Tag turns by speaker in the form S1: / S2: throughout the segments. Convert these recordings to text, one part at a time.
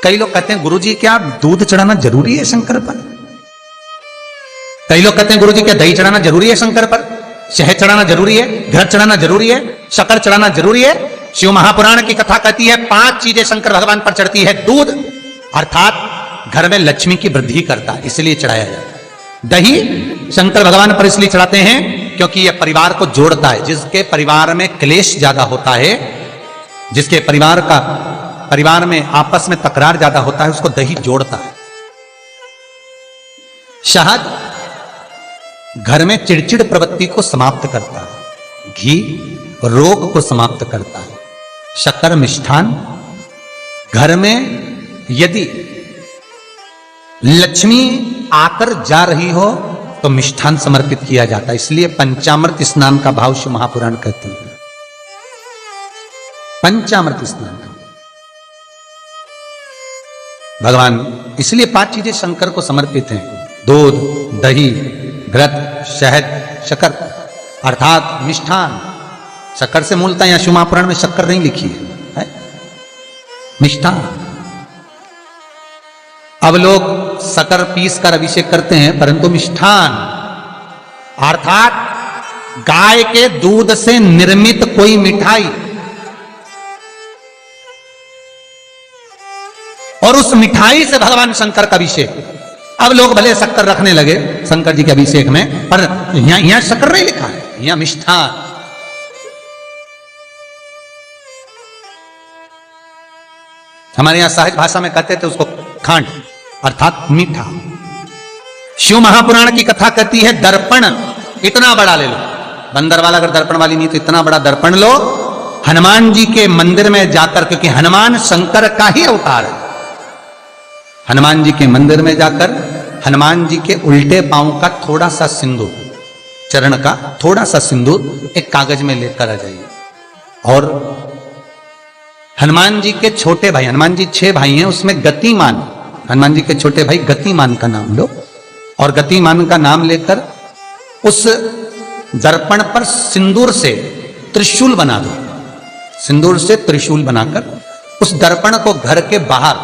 S1: कई लोग कहते हैं गुरुजी क्या दूध चढ़ाना जरूरी है शंकर पर? कई लोग कहते हैं गुरुजी क्या दही चढ़ाना जरूरी है शंकर पर? शहद चढ़ाना जरूरी है? घृत चढ़ाना जरूरी है? शक्कर चढ़ाना जरूरी है? शिव महापुराण की कथा कहती है 5 चीजें शंकर भगवान पर चढ़ती है। दूध अर्थात घर में लक्ष्मी की वृद्धि करता है, इसलिए चढ़ाया जाता है। दही शंकर भगवान पर इसलिए चढ़ाते हैं क्योंकि यह परिवार को जोड़ता है। जिसके परिवार में क्लेश ज्यादा होता है, जिसके परिवार में आपस में तकरार ज्यादा होता है, उसको दही जोड़ता है। शहद घर में चिड़चिड़ प्रवृत्ति को समाप्त करता है। घी रोग को समाप्त करता है। शक्कर मिष्ठान घर में यदि लक्ष्मी आकर जा रही हो तो मिष्ठान समर्पित किया जाता है। इसलिए पंचामृत स्नान का भाव शिव महापुराण कहते हैं। पंचामृत स्नान भगवान, इसलिए 5 चीजें शंकर को समर्पित हैं। दूध, दही, घृत, शहद, शक्कर अर्थात मिष्ठान। शक्कर से मूलतः यहां शिव महापुराण में शक्कर नहीं लिखी है, मिष्ठान। अब लोग शक्कर पीस कर अभिषेक करते हैं, परंतु मिष्ठान अर्थात गाय के दूध से निर्मित कोई मिठाई, और उस मिठाई से भगवान शंकर का अभिषेक। अब लोग भले शक्कर रखने लगे शंकर जी के अभिषेक में, पर यहां शक्कर नहीं लिखा है, यहां मिष्ठान। हमारे यहां साहित्य भाषा में कहते थे उसको खांड अर्थात मीठा। शिव महापुराण की कथा कहती है दर्पण इतना बड़ा ले लो। बंदर वाला अगर दर्पण वाली नहीं तो इतना बड़ा दर्पण लो, हनुमान जी के मंदिर में जाकर, क्योंकि हनुमान शंकर का ही अवतार है। हनुमान जी के मंदिर में जाकर हनुमान जी के उल्टे पांव का थोड़ा सा सिंदूर, चरण का थोड़ा सा सिंदूर एक कागज में लेकर आ जाइए। और हनुमान जी के छोटे भाई, हनुमान जी 6 भाई हैं, उसमें गतिमान, हनुमान जी के छोटे भाई गतिमान का नाम लो, और गतिमान का नाम लेकर उस दर्पण पर सिंदूर से त्रिशूल बना दो। सिंदूर से त्रिशूल बनाकर उस दर्पण को घर के बाहर,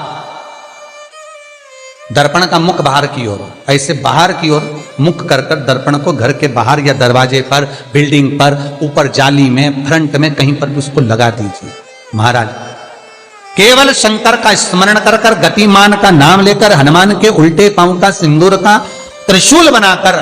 S1: दर्पण का मुख बाहर की ओर, ऐसे बाहर की ओर मुख कर कर दर्पण को घर के बाहर या दरवाजे पर, बिल्डिंग पर, ऊपर जाली में, फ्रंट में कहीं पर भी उसको लगा दीजिए। महाराज केवल शंकर का स्मरण कर कर, गतिमान का नाम लेकर, हनुमान के उल्टे पांव का सिंदूर का त्रिशूल बनाकर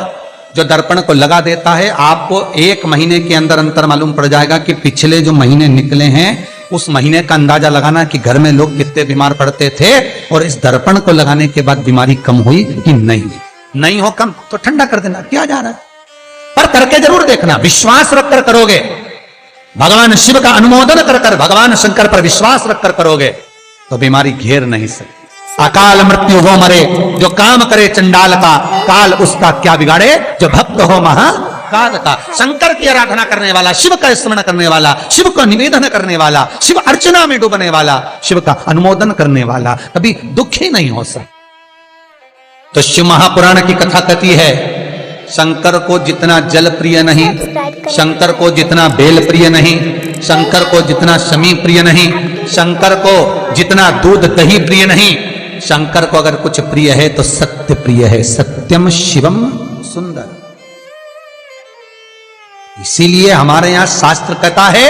S1: जो दर्पण को लगा देता है, आपको 1 महीने के अंदर अंतर मालूम पड़ जाएगा कि पिछले जो महीने निकले हैं उस महीने का अंदाजा लगाना कि घर में लोग कितने बीमार पड़ते थे, और इस दर्पण को लगाने के बाद बीमारी कम हुई कि नहीं हो कम तो ठंडा कर देना, क्या जा रहा है, पर करके जरूर देखना। विश्वास रखकर करोगे, भगवान शिव का अनुमोदन कर कर, भगवान शंकर पर विश्वास रखकर करोगे तो बीमारी घेर नहीं सकती। अकाल मृत्यु हो मरे जो काम करे चंडाल का, काल उसका क्या बिगाड़े जो भक्त हो महाकाल का। शंकर की आराधना करने वाला, शिव का स्मरण करने वाला, शिव को निवेदन करने वाला, शिव अर्चना में डूबने वाला, शिव का अनुमोदन करने वाला कभी दुखी नहीं हो सकता। तो शिव महापुराण की कथा कहती है शंकर को जितना जल प्रिय नहीं, शंकर को जितना बेल प्रिय नहीं, शंकर को जितना शमी प्रिय नहीं, शंकर को जितना दूध दही प्रिय नहीं, शंकर को अगर कुछ प्रिय है तो सत्य प्रिय है। सत्यम शिवम सुंदर। इसीलिए हमारे यहां शास्त्र कहता है,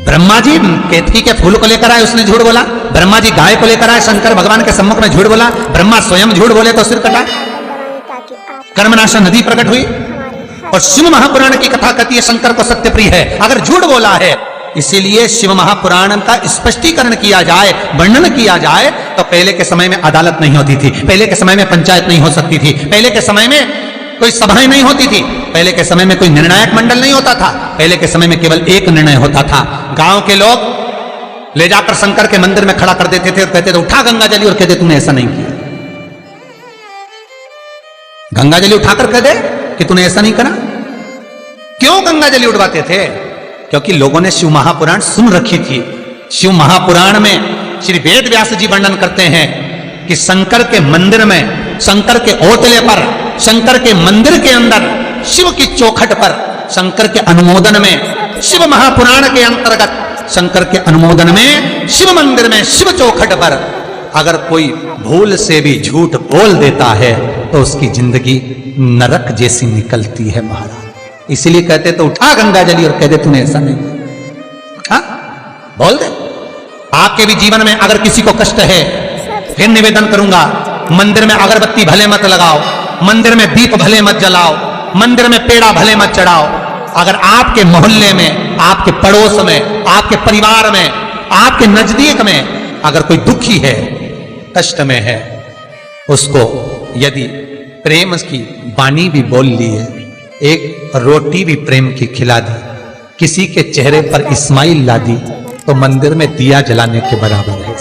S1: ब्रह्मा जी केतकी के फूल को लेकर आए, उसने झूठ बोला। ब्रह्मा जी गाय को लेकर आए, शंकर भगवान के सम्मुख में झूठ बोला। ब्रह्मा स्वयं झूठ बोले तो सिर कटा, कर्मनाशा नदी प्रकट हुई। और शिव महापुराण की कथा कहती है शंकर को सत्य प्रिय है, अगर झूठ बोला है। इसीलिए शिव महापुराण का स्पष्टीकरण किया जाए, वर्णन किया जाए, तो पहले के समय में अदालत नहीं होती थी, पहले के समय में पंचायत नहीं हो सकती थी, पहले के समय में कोई सभाएं नहीं होती थी, पहले के समय में कोई निर्णायक मंडल नहीं होता था, पहले के समय में केवल एक निर्णय होता था। गांव के लोग ले जाकर शंकर के मंदिर में खड़ा कर देते थे और कहते थे उठा गंगा जली, और कहते तूने ऐसा नहीं किया। गंगा जली उठाकर कह दे कि तूने ऐसा नहीं करा। क्यों गंगा जली उठवाते थे? क्योंकि लोगों ने शिव महापुराण सुन रखी थी। शिव महापुराण में श्री वेद व्यास जी वर्णन करते हैं कि शंकर के मंदिर में, शंकर के ओटले पर, शंकर के मंदिर के अंदर, शिव की चौखट पर, शंकर के अनुमोदन में, शिव महापुराण के अंतर्गत शंकर के अनुमोदन में शिव मंदिर में शिव चौखट पर अगर कोई भूल से भी झूठ बोल देता है तो उसकी जिंदगी नरक जैसी निकलती है महाराज। इसीलिए कहते तो उठा गंगा जली और कह दे तूने ऐसा नहीं, उठा बोल दे। आपके भी जीवन में अगर किसी को कष्ट है, फिर निवेदन करूंगा, मंदिर में अगरबत्ती भले मत लगाओ, मंदिर में दीप भले मत जलाओ, मंदिर में पेड़ा भले मत चढ़ाओ। अगर आपके मोहल्ले में, आपके पड़ोस में, आपके परिवार में, आपके नजदीक में अगर कोई दुखी है, कष्ट में है, उसको यदि प्रेम की वाणी भी बोल ली है, एक रोटी भी प्रेम की खिला दी, किसी के चेहरे पर स्माइल ला दी, तो मंदिर में दिया जलाने के बराबर है।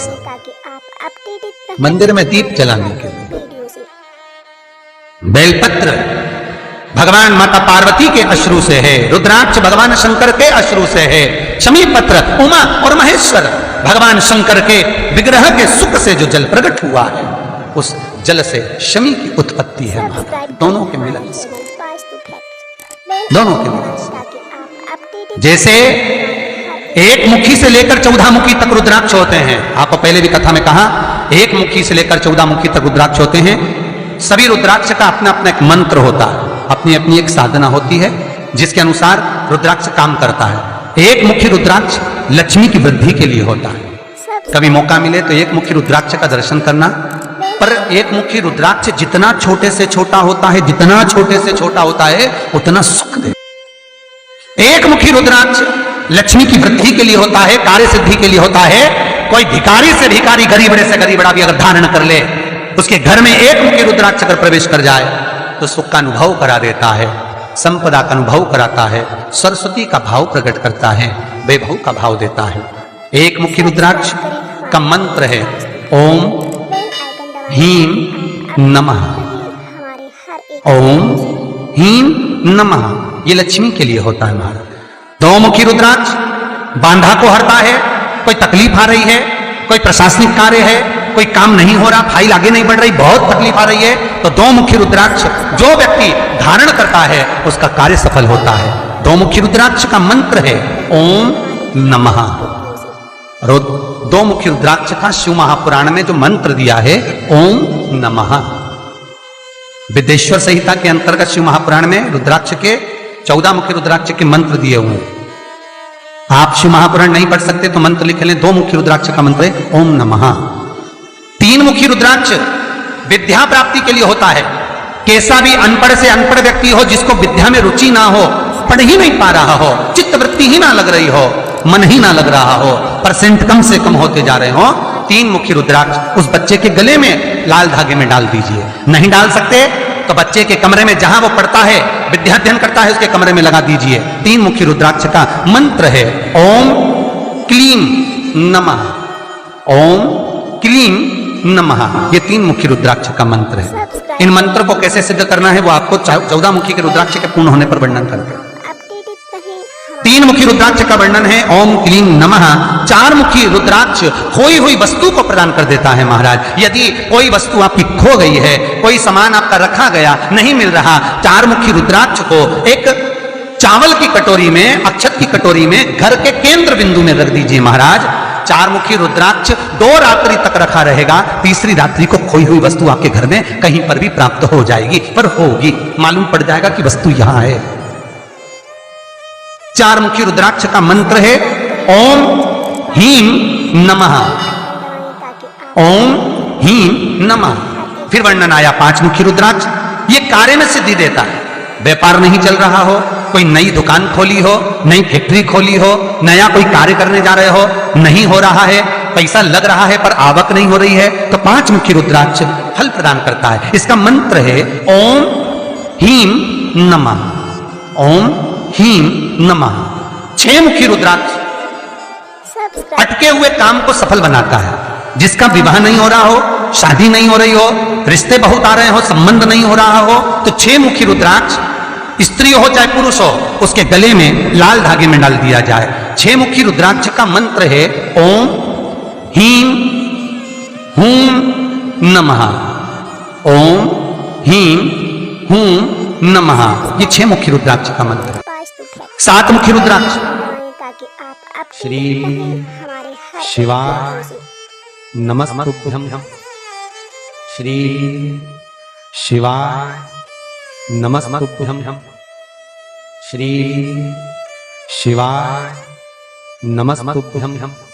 S1: मंदिर में दीप जलाने के लिए बेलपत्र भगवान माता पार्वती के अश्रु से है, रुद्राक्ष भगवान शंकर के अश्रु से है, शमी पत्र उमा और महेश्वर भगवान शंकर के विग्रह के सुख से जो जल प्रकट हुआ है, उस जल से शमी की उत्पत्ति है। दोनों के मिलन से, दोनों के मिलन से। जैसे एक मुखी से लेकर 14 मुखी तक रुद्राक्ष होते हैं, आपको पहले भी कथा में कहा, एक मुखी से लेकर 14 मुखी तक रुद्राक्ष होते हैं। सभी रुद्राक्ष का अपना अपना एक मंत्र होता है, अपनी अपनी एक साधना होती है जिसके अनुसार रुद्राक्ष काम करता है। एक मुखी रुद्राक्ष लक्ष्मी की वृद्धि के लिए होता है। कभी मौका मिले तो एक मुखी रुद्राक्ष का दर्शन करना। पर एक मुखी रुद्राक्ष जितना छोटे से छोटा होता है, जितना छोटे से छोटा होता है, उतना सुख दे। एक मुखी रुद्राक्ष लक्ष्मी की वृद्धि के लिए होता है, कार्य सिद्धि के लिए होता है। कोई भिखारी से भिखारी, गरीबड़े से गरीबड़ा भी अगर धारण कर ले, उसके घर में एक मुखी रुद्राक्ष अगर प्रवेश कर जाए तो सुख का अनुभव करा देता है, संपदा का अनुभव कराता है, सरस्वती का भाव प्रकट करता है, वैभव का भाव देता है। एक मुखी रुद्राक्ष का मंत्र है ओम ह्रीं नमः, ओम ह्रीं नमः। ये लक्ष्मी के लिए होता है महाराज। दो मुखी रुद्राक्ष बांधा को हरता है। कोई तकलीफ आ रही है, कोई प्रशासनिक कार्य है, कोई काम नहीं हो रहा, फाइल आगे नहीं बढ़ रही, बहुत तकलीफ आ रही है, तो दो मुखी रुद्राक्ष जो व्यक्ति धारण करता है उसका कार्य सफल होता है। दो मुखी रुद्राक्ष का मंत्र है ओम नमः। दो मुखी रुद्राक्ष का शिव महापुराण में जो मंत्र दिया है ओम नमः। विदेश्वर संहिता के अंतर्गत शिव महापुराण में रुद्राक्ष के 14 मुखी रुद्राक्ष के मंत्र दिए हुए हैं। आप शिव महापुराण नहीं पढ़ सकते तो मंत्र लिख लें। दो मुखी रुद्राक्ष का मंत्र है ओम नमः। तीन मुखी रुद्राक्ष विद्या प्राप्ति के लिए होता है। कैसा भी अनपढ़ से अनपढ़ व्यक्ति हो, जिसको विद्या में रुचि ना हो, पढ़ ही नहीं पा रहा हो, चित्त वृत्ति ही ना लग रही हो, मन ही ना लग रहा हो, परसेंट कम से कम होते जा रहे हो, तीन मुखी रुद्राक्ष उस बच्चे के गले में लाल धागे में डाल दीजिए। नहीं डाल सकते तो बच्चे के कमरे में जहां वो पढ़ता है, विद्याध्ययन करता है, उसके कमरे में लगा दीजिए। तीन मुखी रुद्राक्ष का मंत्र है ओम क्लीं नमः, ओम क्लीं नमः। ये तीन मुखी रुद्राक्ष का मंत्र है। इन मंत्र को कैसे सिद्ध करना है वो आपको 14 मुखी के रुद्राक्ष के पूर्ण होने पर वर्णन करके। तीन मुखी रुद्राक्ष का वर्णन है ओम क्लीं नमः। चार मुखी रुद्राक्ष खोई हुई वस्तु को प्रदान कर देता है महाराज। यदि कोई वस्तु आपकी खो गई है, कोई सामान आपका रखा गया नहीं मिल रहा, चार मुखी रुद्राक्ष को एक चावल की कटोरी में, अक्षत की कटोरी में घर के केंद्र बिंदु में रख दीजिए महाराज। चार मुखी रुद्राक्ष 2 रात्रि तक रखा रहेगा। तीसरी रात्रि को खोई हुई वस्तु आपके घर में कहीं पर भी प्राप्त हो जाएगी, पर होगी, मालूम पड़ जाएगा कि वस्तु यहां है। चार मुखी रुद्राक्ष का मंत्र है ओम ह्रीं नमः, ओम ह्रीं नमः। फिर वर्णन आया 5 मुखी रुद्राक्ष। ये कार्य में सिद्धि देता है। व्यापार नहीं चल रहा हो, कोई नई दुकान खोली हो, नई फैक्ट्री खोली हो, नया कोई कार्य करने जा रहे हो, नहीं हो रहा है, पैसा लग रहा है पर आवक नहीं हो रही है, तो 5 मुखी रुद्राक्ष फल प्रदान करता है। इसका मंत्र है ओम ह्रीं नमः, ओम ह्रीं नमः। 6 मुखी रुद्राक्ष अटके हुए काम को सफल बनाता है। जिसका विवाह नहीं हो रहा हो, शादी नहीं हो रही हो, रिश्ते बहुत आ रहे हो, संबंध नहीं हो रहा हो, तो 6 मुखी रुद्राक्ष स्त्री हो चाहे पुरुष हो, उसके गले में लाल धागे में डाल दिया जाए। 6 मुखी रुद्राक्ष का मंत्र है ओम ह्रीं हूं नमः, ओम ह्रीं हूं नमः। ये 6 मुखी रुद्राक्ष का मंत्र है। 7 मुखी रुद्राक्ष श्री शिवाय नमस्तुभ्यं। श्री शिवाय नमस्तुभ्यं। श्री शिवाय नमस्तुभ्यं।